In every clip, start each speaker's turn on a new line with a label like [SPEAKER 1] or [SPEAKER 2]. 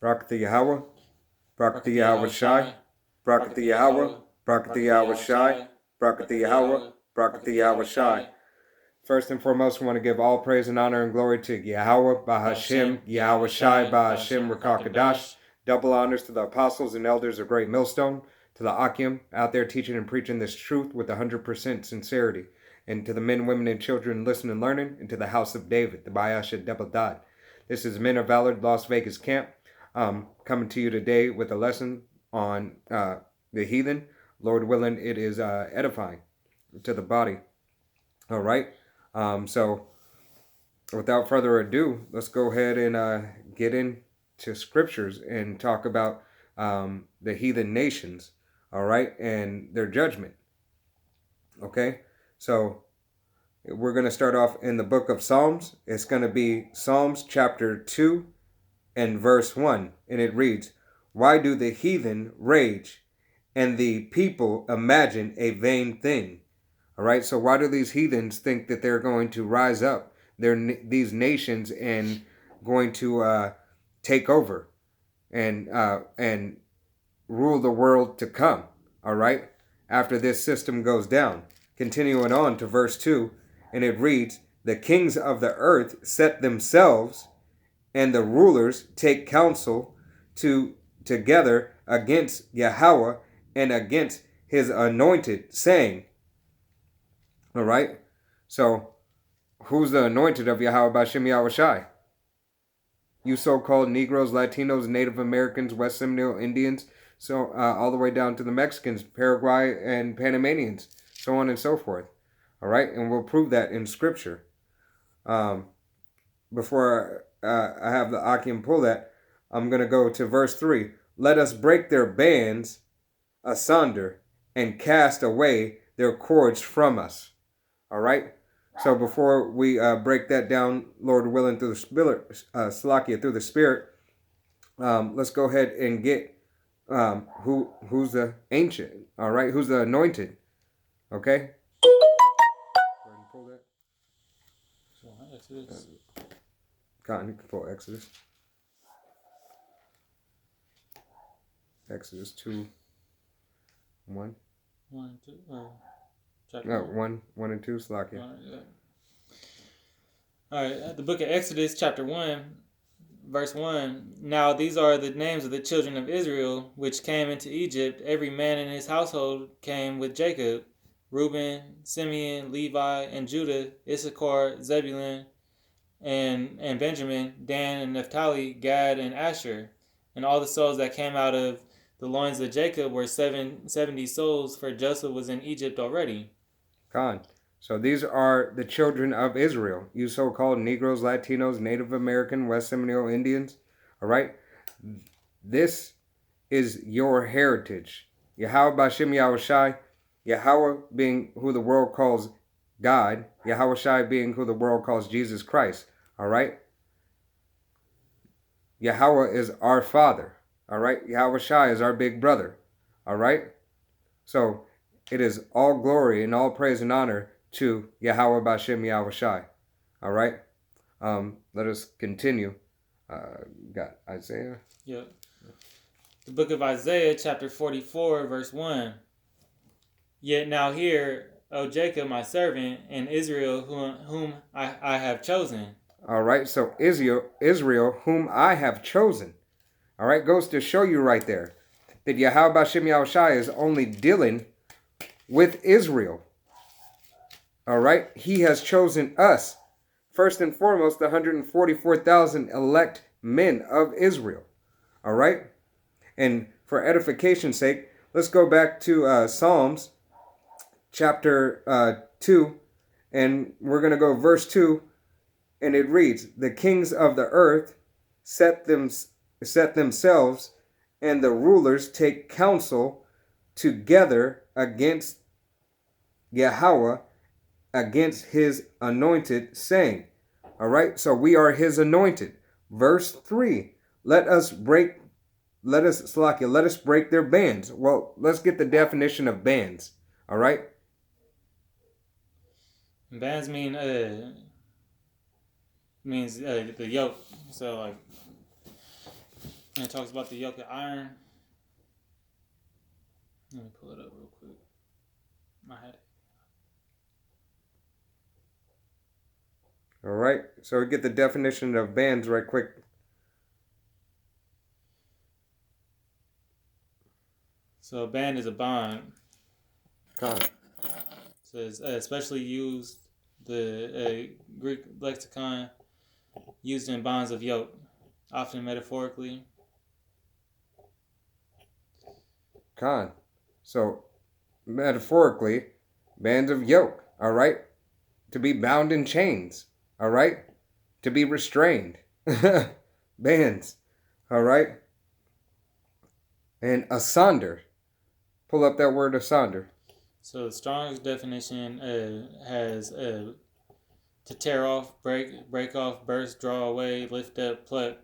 [SPEAKER 1] Brakati Yahawah, Brakati Yahawashi, Brakati Yahawah, Brakati Yahawashi, Brakati Yahawah, Brakati Yahawashi. First and foremost, we want to give all praise and honor and glory to Yahawah, Bahasham, Yahawashi, Bahasham, Rakakadash. Double honors to the apostles and elders of Great Millstone, to the Akim out there teaching and preaching this truth with 100% sincerity, and to the men, women, and children listening and learning, and to the house of David, the Bahasham Debadad. This is Men of Valor, Las Vegas Camp, coming to you today with a lesson on the heathen. Lord willing, it is edifying to the body. All right. So without further ado, let's go ahead and get into scriptures and talk about the heathen nations, all right, and their judgment. Okay, so we're going to start off in the book of Psalms. It's going to be Psalms chapter 2 and verse 1, and it reads, "Why do the heathen rage and the people imagine a vain thing?" All right, so why do these heathens think that they're going to rise up, these nations, and going to take over and rule the world to come? All right, after this system goes down. Continuing on to verse 2, and it reads, "The kings of the earth set themselves, and the rulers take counsel together against Yahawah and against his anointed, saying," all right, so who's the anointed of Yahawah Bahasham Yahawashi? You so-called Negroes, Latinos, Native Americans, West Seminole Indians, so all the way down to the Mexicans, Paraguay, and Panamanians, so on and so forth. All right, and we'll prove that in Scripture. Before I have the Akim pull that, I'm going to go to verse 3. "Let us break their bands asunder and cast away their cords from us." All right. So before we break that down, Lord willing, through the Spirit, through the Spirit, let's go ahead and get who's the ancient. All right, who's the anointed? Okay. Go ahead and pull that.
[SPEAKER 2] Exodus.
[SPEAKER 1] Cotton, you can pull Exodus. Exodus 2, 1.
[SPEAKER 2] 1, 2. Chapter
[SPEAKER 1] 1 and 2. Slakia.
[SPEAKER 2] All right. The book of Exodus, chapter 1, verse 1. "Now these are the names of the children of Israel, which came into Egypt. Every man in his household came with Jacob: Reuben, Simeon, Levi, and Judah, Issachar, Zebulun, and Benjamin, Dan and Naphtali, Gad and Asher. And all the souls that came out of the loins of Jacob were 70 souls, for Joseph was in Egypt already."
[SPEAKER 1] Khan. So these are the children of Israel. You so-called Negroes, Latinos, Native American, West Seminole Indians. All right. This is your heritage. Yahawah Bahasham Yahawashi, Yahawah being who the world calls God, Yahawashi being who the world calls Jesus Christ. All right. Yahawah is our father. All right. Yahawashi is our big brother. All right. So it is all glory and all praise and honor to Yahawah Bahasham Yahawashi. All right. Let us continue. Got Isaiah.
[SPEAKER 2] Yep. The book of Isaiah, chapter 44, verse 1. "Yet now hear, O Jacob, my servant, and Israel, whom I have chosen."
[SPEAKER 1] All right. So Israel, whom I have chosen. All right. Goes to show you right there that Yahawah Bahasham Yahawashi is only dealing with Israel. All right. He has chosen us. First and foremost, the 144,000 elect men of Israel. All right. And for edification's sake, let's go back to Psalms chapter 2, and we're going to go verse 2, and it reads, "The kings of the earth set themselves, and the rulers take counsel together against Yahawah, against his anointed, saying," all right, so we are his anointed. Verse 3, let us break their bands. Well, let's get the definition of bands. All right.
[SPEAKER 2] Bands means the yoke. So And it talks about the yoke of iron. Let me pull it up real quick. I had it.
[SPEAKER 1] All right. So we get the definition of bands right quick.
[SPEAKER 2] So a band is a bond.
[SPEAKER 1] Con.
[SPEAKER 2] So it's especially used, the Greek lexicon used in bonds of yoke, often metaphorically.
[SPEAKER 1] Con. So metaphorically, bands of yoke. All right. To be bound in chains. All right. To be restrained. Bands. All right. And asunder. Pull up that word asunder.
[SPEAKER 2] So the Strong's definition has to tear off, break off, burst, draw away, lift up, pluck,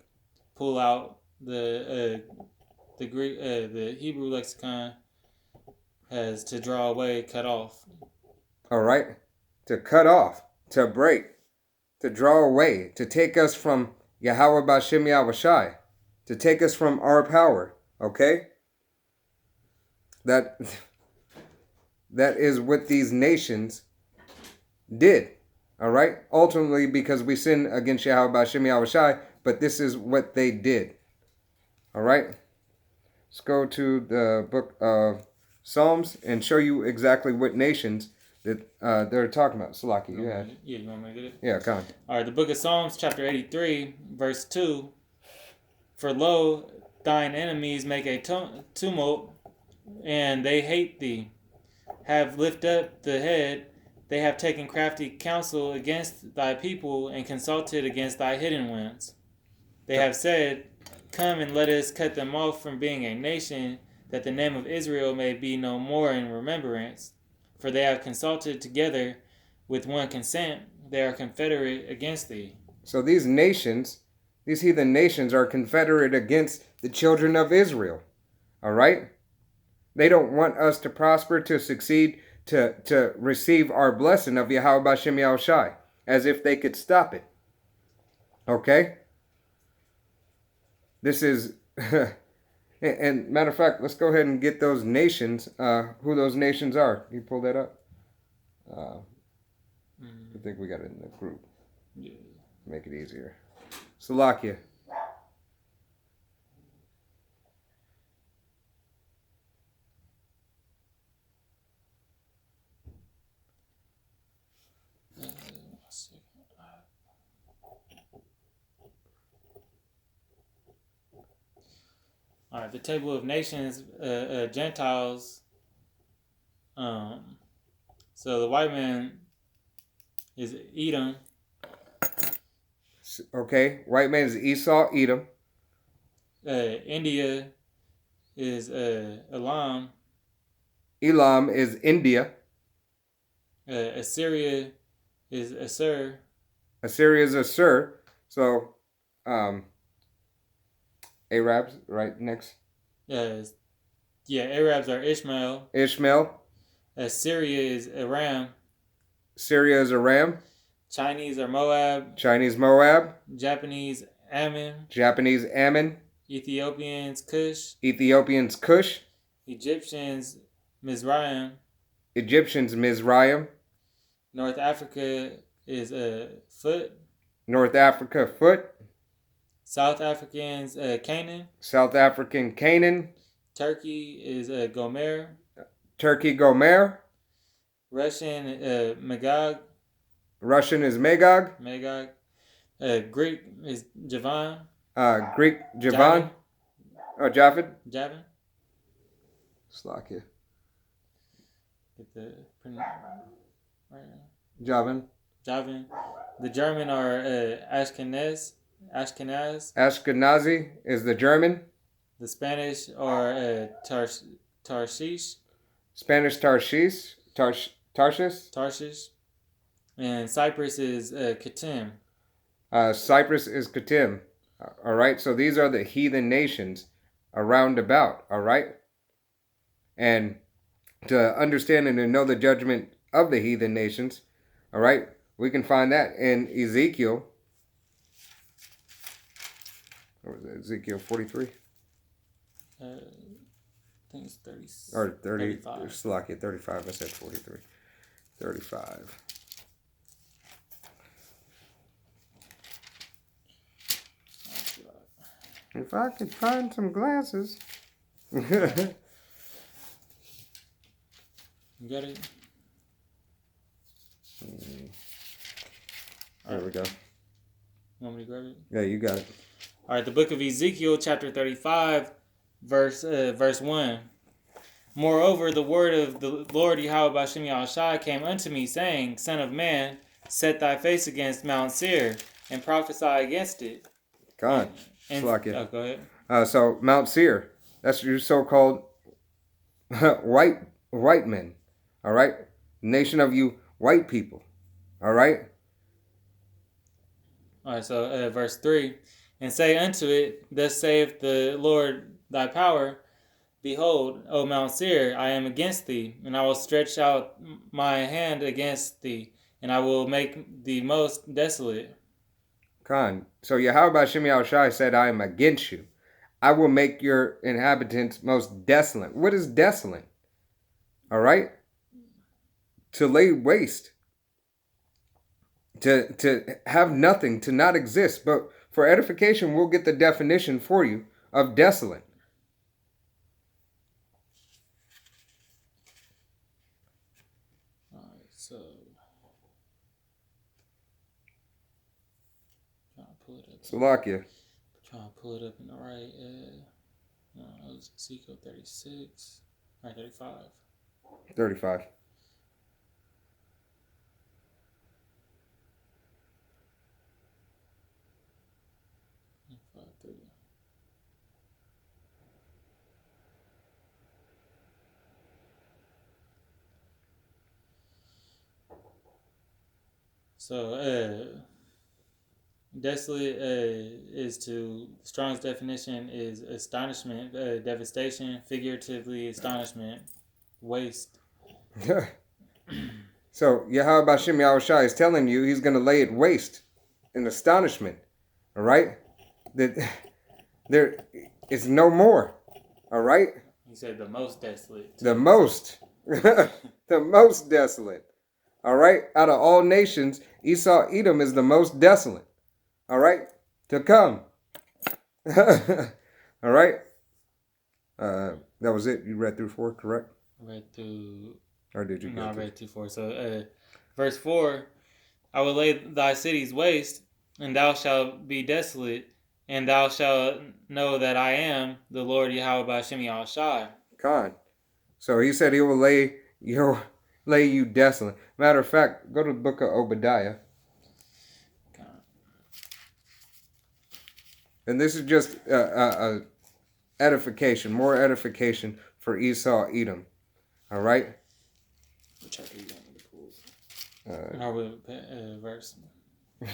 [SPEAKER 2] pull out. The Greek, the Hebrew lexicon has to draw away, cut off.
[SPEAKER 1] All right. To cut off, to break, to draw away, to take us from Yahawah Bahasham Yahawashi, to take us from our power. Okay. That is what these nations did. All right? Ultimately, because we sin against Yahawah Bahasham Yahawashi, but this is what they did. All right? Let's go to the book of Psalms and show you exactly what nations that they're talking about. Salaki, you had.
[SPEAKER 2] Yeah, you want me to get it?
[SPEAKER 1] Yeah, come on.
[SPEAKER 2] All right, the book of Psalms, chapter 83, verse 2. For lo, thine enemies make a tumult, and they hate thee. Have lifted up the head, they have taken crafty counsel against thy people, and consulted against thy hidden ones. They have said, come and let us cut them off from being a nation, that the name of Israel may be no more in remembrance. For they have consulted together with one consent, they are confederate against thee.
[SPEAKER 1] So these nations, these heathen nations, are confederate against the children of Israel. All right? They don't want us to prosper, to succeed, to receive our blessing of Yahawah Bahasham Yahawashi, as if they could stop it. Okay? This is, and matter of fact, let's go ahead and get those nations, who those nations are. You pull that up? I think we got it in the group.
[SPEAKER 2] Yeah.
[SPEAKER 1] Make it easier. Salakia.
[SPEAKER 2] All right, the table of nations, Gentiles. So the white man is Edom.
[SPEAKER 1] Okay, white man is Esau, Edom.
[SPEAKER 2] India is Elam.
[SPEAKER 1] Elam is India.
[SPEAKER 2] Assyria is Assur.
[SPEAKER 1] Assyria is Assur. So, Arabs, right next.
[SPEAKER 2] Arabs are Ishmael.
[SPEAKER 1] Ishmael.
[SPEAKER 2] Syria is Aram.
[SPEAKER 1] Syria is Aram.
[SPEAKER 2] Chinese are Moab.
[SPEAKER 1] Chinese Moab.
[SPEAKER 2] Japanese Ammon.
[SPEAKER 1] Japanese Ammon.
[SPEAKER 2] Ethiopians Cush.
[SPEAKER 1] Ethiopians Cush.
[SPEAKER 2] Egyptians Mizraim.
[SPEAKER 1] Egyptians Mizraim.
[SPEAKER 2] North Africa is Foot.
[SPEAKER 1] North Africa Foot.
[SPEAKER 2] South Africans Canaan.
[SPEAKER 1] South African Canaan.
[SPEAKER 2] Turkey is Gomer.
[SPEAKER 1] Turkey Gomer.
[SPEAKER 2] Russian Magog.
[SPEAKER 1] Russian is Magog.
[SPEAKER 2] Magog. Greek is Javan.
[SPEAKER 1] Greek Javan. Oh, Javan.
[SPEAKER 2] Javan.
[SPEAKER 1] Slakia.
[SPEAKER 2] Get the print right now.
[SPEAKER 1] Javan.
[SPEAKER 2] Javan. The German are Ashkenaz.
[SPEAKER 1] Ashkenazi is the German.
[SPEAKER 2] The Spanish are Tarshish.
[SPEAKER 1] Spanish Tarshish. Tarshish.
[SPEAKER 2] And Cyprus is Katim.
[SPEAKER 1] Cyprus is Katim. All right. So these are the heathen nations around about. All right. And to understand and to know the judgment of the heathen nations, all right, we can find that in Ezekiel. What was it? Ezekiel 43.
[SPEAKER 2] I think it's 30.
[SPEAKER 1] Or 30.
[SPEAKER 2] 35.
[SPEAKER 1] Slovakia, 35. I said 43. 35. If I could find some glasses.
[SPEAKER 2] You got it?
[SPEAKER 1] There we go.
[SPEAKER 2] Want me to grab it?
[SPEAKER 1] Yeah, you got it.
[SPEAKER 2] All right, the book of Ezekiel, chapter 35, verse 1. Moreover, the word of the Lord Yahawah Bahasham Yahawashi came unto me, saying, Son of man, set thy face against Mount Seir, and prophesy against it.
[SPEAKER 1] God.
[SPEAKER 2] Go ahead.
[SPEAKER 1] So Mount Seir, that's your so-called white men. All right, nation of you white people. All right.
[SPEAKER 2] All right. So verse 3, and say unto it, Thus saith the Lord thy power. Behold, O Mount Seir, I am against thee, and I will stretch out my hand against thee, and I will make thee most desolate.
[SPEAKER 1] Khan. So Yahawah Bahasham Yahawashi said, I am against you. I will make your inhabitants most desolate. What is desolate? All right? To lay waste. To have nothing, to not exist. But for edification, we'll get the definition for you of desolate.
[SPEAKER 2] All right, so trying to pull it up.
[SPEAKER 1] Slovakia.
[SPEAKER 2] Trying to pull it up in the right. No, it was Ezekiel 36. All right, 35.
[SPEAKER 1] 35.
[SPEAKER 2] So, desolate is to Strong's definition is astonishment, devastation, figuratively astonishment, waste.
[SPEAKER 1] So Yahawah Bahasham Yahawashi is telling you he's going to lay it waste in astonishment. All right? That there is no more. All right?
[SPEAKER 2] He said the most desolate.
[SPEAKER 1] The most. The most desolate. All right? Out of all nations, Esau Edom is the most desolate. All right? To come. All right? That was it. You read through 4, correct?
[SPEAKER 2] I read through.
[SPEAKER 1] Or did you?
[SPEAKER 2] No, I read through 4. So, verse 4, I will lay thy cities waste, and thou shalt be desolate, and thou shalt know that I am the Lord Yahawah Bahasham Yahawashi.
[SPEAKER 1] Khan. So he said he will lay you desolate. Matter of fact, go to the book of Obadiah. And this is just edification, more edification for Esau Edom. All right?
[SPEAKER 2] What chapter you want me to pull? Or what verse?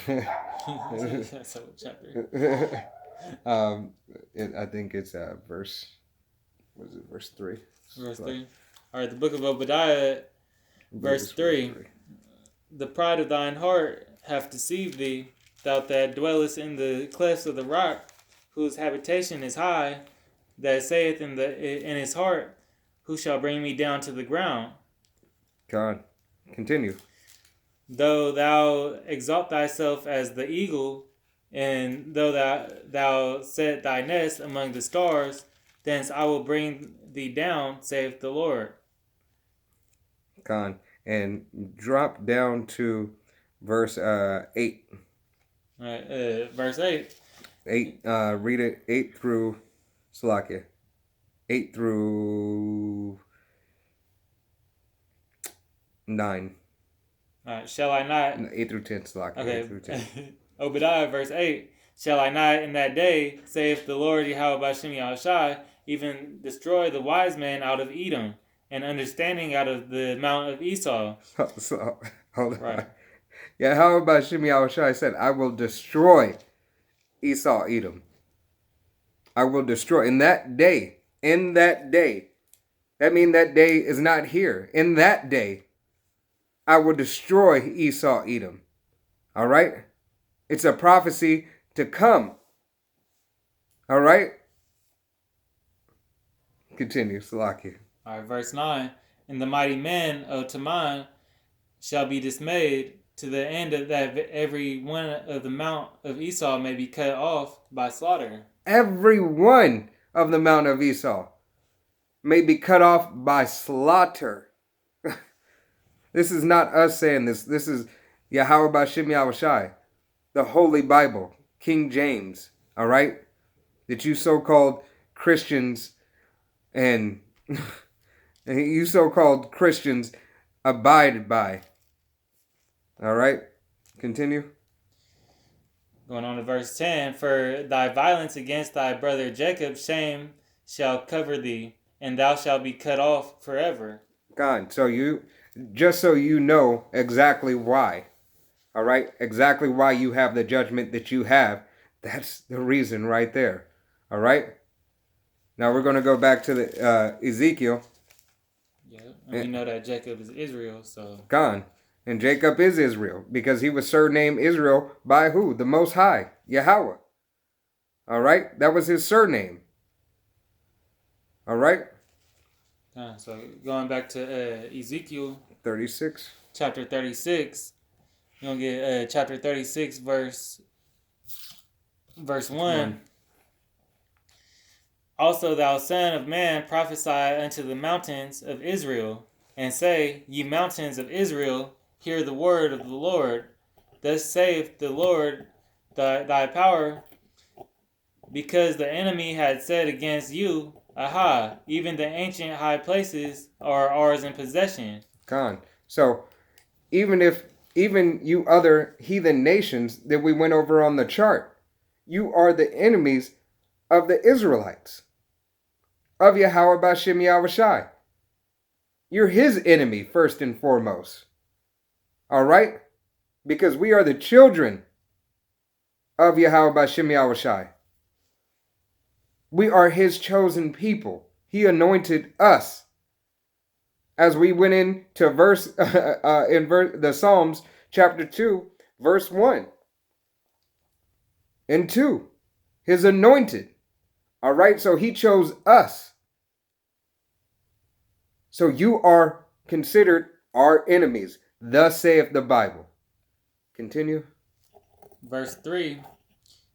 [SPEAKER 2] That's what chapter.
[SPEAKER 1] I think it's verse. What is it? Verse 3.
[SPEAKER 2] Verse 3. All right, the book of Obadiah, verse 3. The pride of thine heart hath deceived thee, thou that dwellest in the clefts of the rock, whose habitation is high, that saith in his heart, who shall bring me down to the ground?
[SPEAKER 1] God, continue.
[SPEAKER 2] Though thou exalt thyself as the eagle, and though thou set thy nest among the stars, thence I will bring thee down, saith the Lord.
[SPEAKER 1] God, and drop down to verse 8.
[SPEAKER 2] All right, verse 8.
[SPEAKER 1] 8. Read it. 8 through Slovakia. 8 through 9.
[SPEAKER 2] All right, shall I not?
[SPEAKER 1] 8 through 10 Slovakia.
[SPEAKER 2] Okay.
[SPEAKER 1] 8 through 10.
[SPEAKER 2] Obadiah, verse 8. Shall I not in that day, saith the Lord Yahawah Bahasham Yahawashi, even destroy the wise man out of Edom, and understanding out of the mount of Esau?
[SPEAKER 1] So hold on.
[SPEAKER 2] Right.
[SPEAKER 1] Yahawah Bahasham Yahawashi said, I will destroy Esau Edom. I will destroy. In that day. That means that day is not here. In that day, I will destroy Esau Edom. All right? It's a prophecy to come. All right? Continue, Salaki.
[SPEAKER 2] All right, verse 9. And the mighty men of Teman shall be dismayed to the end of that every one of the mount of Esau may be cut off by slaughter.
[SPEAKER 1] Every one of the mount of Esau may be cut off by slaughter. This is not us saying this. This is Yahawah Bahasham Yahawashi, the Holy Bible, King James, all right? That you so-called Christians and you so-called Christians abide by. All right? Continue.
[SPEAKER 2] Going on to verse 10. For thy violence against thy brother Jacob, shame shall cover thee, and thou shalt be cut off forever.
[SPEAKER 1] God, so you know exactly why. All right? Exactly why you have the judgment that you have. That's the reason right there. All right? Now we're going to go back to the Ezekiel.
[SPEAKER 2] Yeah, and we know that Jacob is Israel, so...
[SPEAKER 1] God. And Jacob is Israel, because he was surnamed Israel by who? The Most High, Yahawah. All right? That was his surname. All right?
[SPEAKER 2] So going back to Ezekiel
[SPEAKER 1] 36.
[SPEAKER 2] Chapter 36. You're going to get chapter 36, verse 1. Also, thou son of man, prophesy unto the mountains of Israel, and say, Ye mountains of Israel, hear the word of the Lord. Thus saith the Lord thy power, because the enemy had said against you, Aha, even the ancient high places are ours in possession.
[SPEAKER 1] Con. So, even you other heathen nations that we went over on the chart, you are the enemies of the Israelites, of Yahawah Bahasham Yahawashi. You're his enemy first and foremost. All right? Because we are the children of Yahawah Bahasham Yahawashi. We are his chosen people. He anointed us. As we went into the Psalms chapter 2, verse 1 and 2. His anointed. All right? So he chose us. So you are considered our enemies. Thus saith the Bible. Continue.
[SPEAKER 2] Verse 3.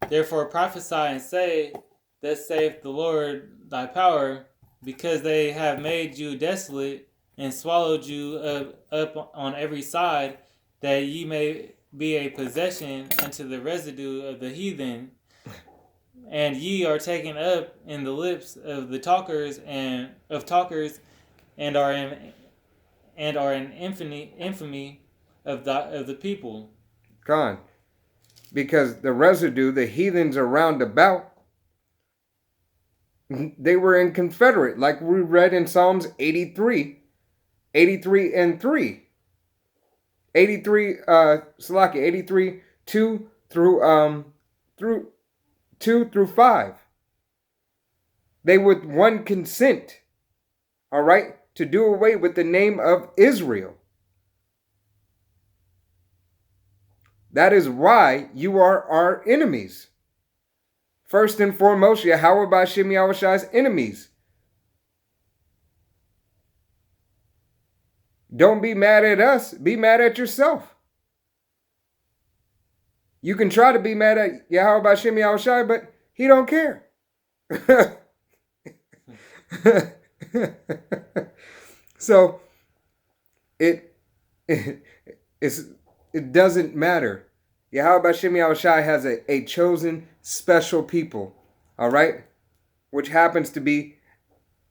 [SPEAKER 2] Therefore prophesy and say, Thus saith the Lord thy power, because they have made you desolate and swallowed you up on every side, that ye may be a possession unto the residue of the heathen. And ye are taken up in the lips of the talkers and are in infamy of the people.
[SPEAKER 1] Gone. Because the residue, the heathens around about, they were in Confederate, like we read in Psalms 83 and 3. 83, 2 through 2 through 5. They with one consent, all right, to do away with the name of Israel. That is why you are our enemies. First and foremost, Yahawah Bahasham Yahawashi's enemies. Don't be mad at us. Be mad at yourself. You can try to be mad at Yahawah Bahasham Yahawashi, but he don't care. So it doesn't matter. Yahawah Bahasham Yahawashi has a chosen special people, all right, which happens to be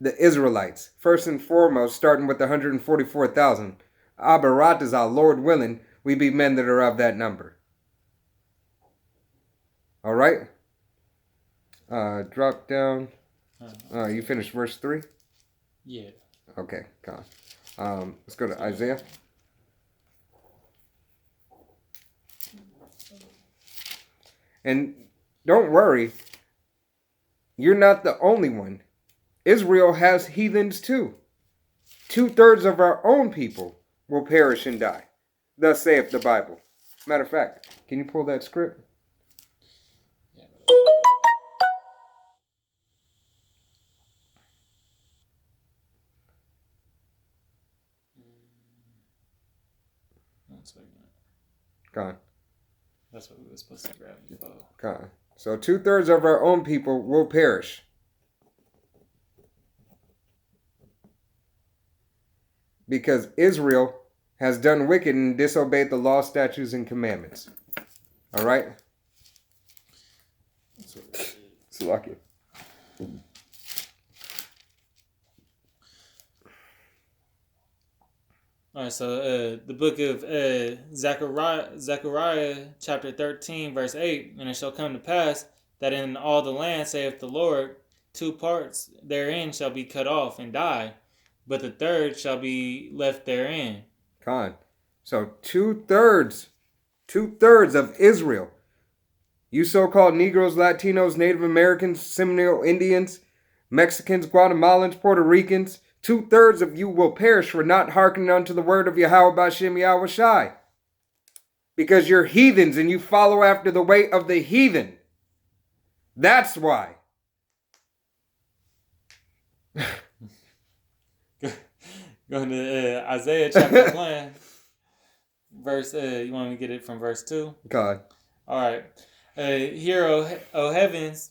[SPEAKER 1] the Israelites. First and foremost, starting with the 144,000. Abaratazah, Lord willing, we be men that are of that number. All right? Drop down. You finished verse 3?
[SPEAKER 2] Yeah.
[SPEAKER 1] Okay, come on. Let's go to Isaiah. And don't worry, you're not the only one. Israel has heathens too. 2/3 of our own people will perish and die. Thus saith the Bible. Matter of fact, can you pull that script?
[SPEAKER 2] second.
[SPEAKER 1] Con.
[SPEAKER 2] That's what we were supposed to grab before.
[SPEAKER 1] Con. So 2/3 of our own people will perish. Because Israel has done wicked and disobeyed the law, statutes, and commandments. All right? It's lucky.
[SPEAKER 2] All right, so the book of Zechariah, chapter 13, verse 8, and it shall come to pass that in all the land, saith the Lord, 2 parts therein shall be cut off and die, but the third shall be left therein.
[SPEAKER 1] Con. So 2/3 of Israel, you so-called Negroes, Latinos, Native Americans, Seminole Indians, Mexicans, Guatemalans, Puerto Ricans, 2/3 of you will perish for not hearkening unto the word of Yahawah, Bahasham, Yahawashi. Because you're heathens and you follow after the way of the heathen. That's why.
[SPEAKER 2] Going to Isaiah chapter 1, verse, you want me to get it from verse 2?
[SPEAKER 1] God.
[SPEAKER 2] All right. Hear, O heavens,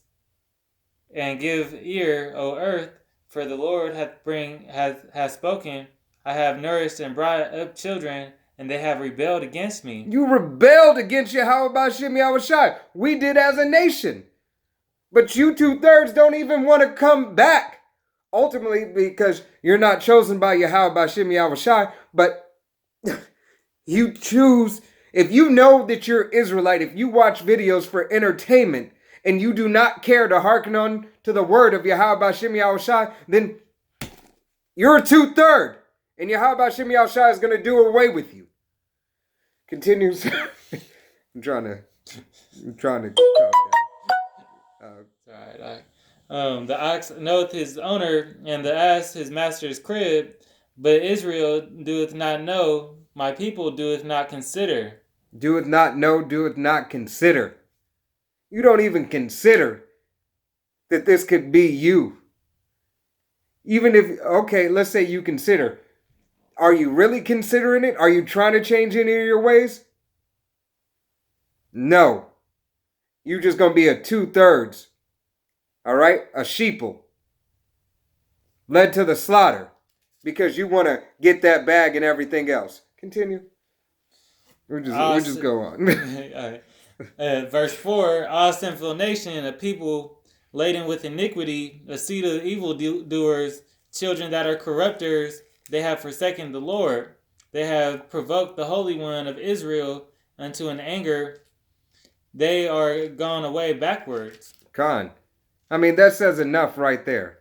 [SPEAKER 2] and give ear, O earth, for the Lord hath spoken. I have nourished and brought up children, and they have rebelled against me.
[SPEAKER 1] You rebelled against Yahawah, Bahasham, Yahawashi. We did as a nation. But you 2/3 don't even want to come back. Ultimately, because you're not chosen by Yahawah, Bahasham, Yahawashi, but you choose. If you know that you're Israelite, if you watch videos for entertainment, and you do not care to hearken on to the word of Yahawah, Bahasham, Yahawashi, then you're a 2/3. And Yahawah, Bahasham, Yahawashi is going to do away with you. Continues. I'm trying to calm down.
[SPEAKER 2] All right. The ox knoweth his owner, and the ass his master's crib, but Israel doeth not know, my people doeth not consider.
[SPEAKER 1] Doeth not know, doeth not consider. You don't even consider that this could be you. Even if, okay, let's say you consider. Are you really considering it? Are you trying to change any of your ways? No. You're just going to be a 2/3. All right? A sheeple. Led to the slaughter. Because you want to get that bag and everything else. Continue. We'll just go on.
[SPEAKER 2] Verse 4, all sinful nation, a people laden with iniquity, a seed of evildoers, children that are corrupters, they have forsaken the Lord. They have provoked the Holy One of Israel unto an anger. They are gone away backwards.
[SPEAKER 1] Con. I mean, that says enough right there.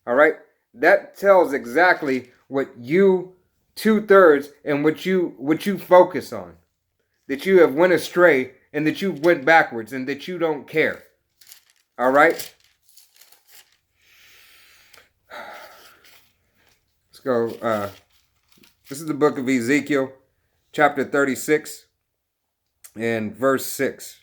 [SPEAKER 1] All right? That tells exactly what you 2/3 and what you focus on. That you have went astray and that you went backwards and that you don't care. All right? Let's go. This is the book of Ezekiel, chapter 36 and verse 6.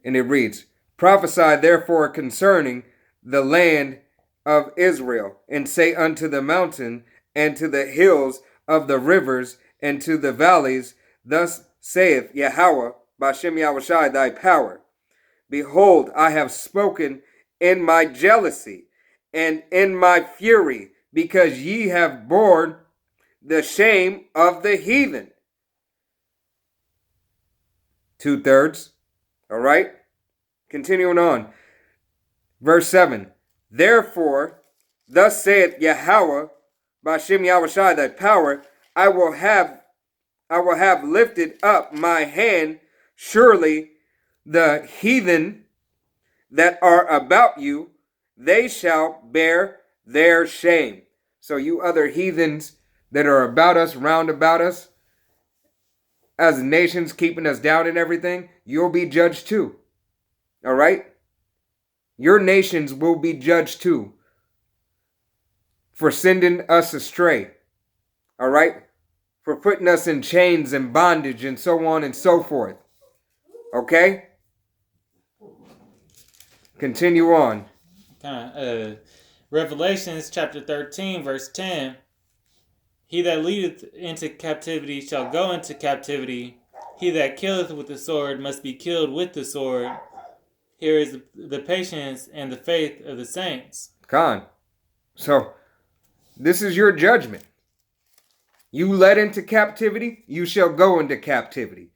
[SPEAKER 1] And it reads, prophesy therefore concerning the land of Israel, and say unto the mountain, and to the hills of the rivers, and to the valleys, thus saith Yahawah, Bahasham, Yahawashi, thy power. Behold, I have spoken in my jealousy, and in my fury, because ye have borne the shame of the heathen. 2/3. All right? Continuing on. Verse 7. Therefore, thus saith Yahawah, Bahasham, Yahawashi, thy power, I will have lifted up my hand. Surely the heathen that are about you, they shall bear their shame. So you other heathens that are about us, round about us, as nations keeping us down and everything, you'll be judged too. All right? Your nations will be judged too for sending us astray. All right? For putting us in chains and bondage and so on and so forth. Okay? Continue on.
[SPEAKER 2] Revelations chapter 13, verse 10. He that leadeth into captivity shall go into captivity. He that killeth with the sword must be killed with the sword. Here is the patience and the faith of the saints.
[SPEAKER 1] Con. So, this is your judgment. You led into captivity, you shall go into captivity.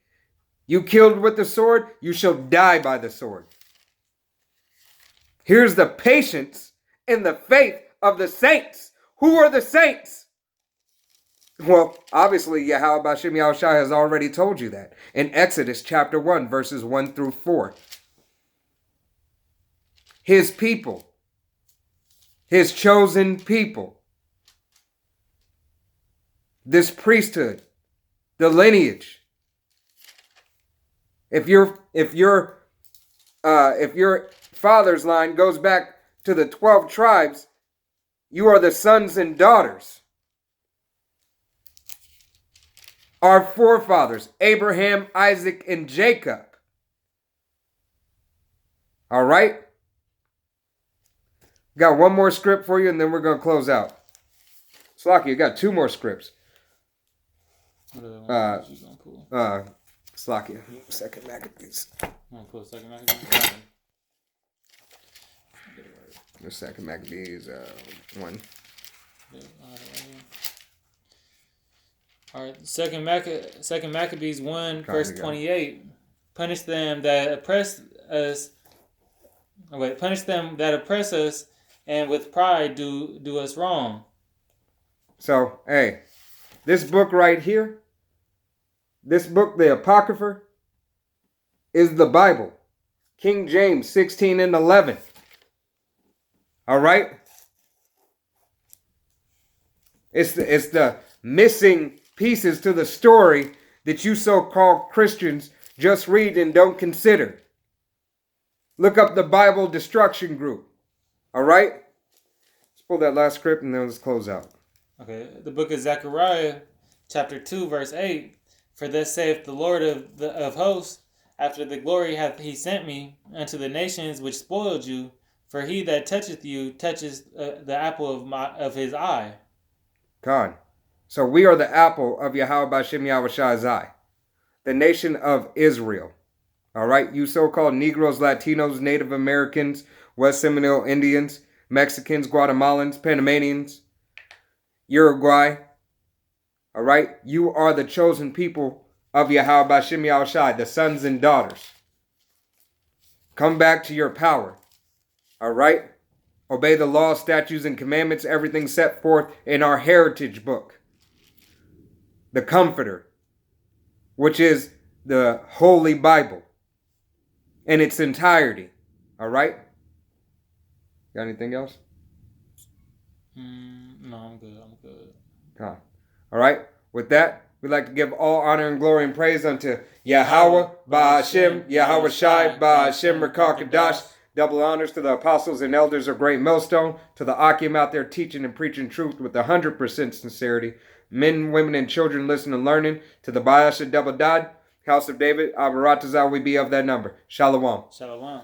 [SPEAKER 1] You killed with the sword, you shall die by the sword. Here's the patience and the faith of the saints. Who are the saints? Well, obviously, Yahawah Bahasham Yahawashi has already told you that in Exodus chapter 1, verses 1 through 4. His people, his chosen people, this priesthood, the lineage. If your father's line goes back to the 12 tribes, you are the sons and daughters. Our forefathers, Abraham, Isaac, and Jacob. All right? Got one more script for you, and then we're going to close out. Slocky, you got two more scripts. Slocky, second Maccabees.
[SPEAKER 2] Pull second Maccabees.
[SPEAKER 1] The second Maccabees, 1.
[SPEAKER 2] All right, Second Maccabees 1, verse 28. Punish them that oppress us. Punish them that oppress us, and with pride do us wrong.
[SPEAKER 1] So, hey, this book right here, this book, the Apocrypha, is the Bible. King James 16 and 11. All right? It's the missing pieces to the story that you so-called Christians just read and don't consider. Look up the Bible Destruction Group. All right? Let's pull that last script and then let's close out.
[SPEAKER 2] Okay, the book of Zechariah, chapter 2, verse 8. For thus saith the Lord of hosts, after the glory hath he sent me unto the nations which spoiled you, for he that toucheth you touches the apple of his eye.
[SPEAKER 1] God. So we are the apple of Yahawah Bahasham Yahawashi's eye. The nation of Israel. All right? You so-called Negroes, Latinos, Native Americans, West Seminole Indians, Mexicans, Guatemalans, Panamanians, Uruguay. All right? You are the chosen people of Yahawah Bahasham Yahawashi, the sons and daughters. Come back to your power. All right? Obey the law, statutes, and commandments, everything set forth in our heritage book. The Comforter, which is the Holy Bible in its entirety. All right? Got anything else?
[SPEAKER 2] No, I'm good.
[SPEAKER 1] All right? With that, we'd like to give all honor and glory and praise unto Yahawah, Bahasham, Yahawashi, Bahasham, Rakakadash. Double honors to the apostles and elders of Great Millstone, to the Akim out there teaching and preaching truth with 100% sincerity. Men, women, and children listening and learning. To the Bahasham Double Dad, House of David, Abaratazah, we be of that number. Shalom.
[SPEAKER 2] Shalom.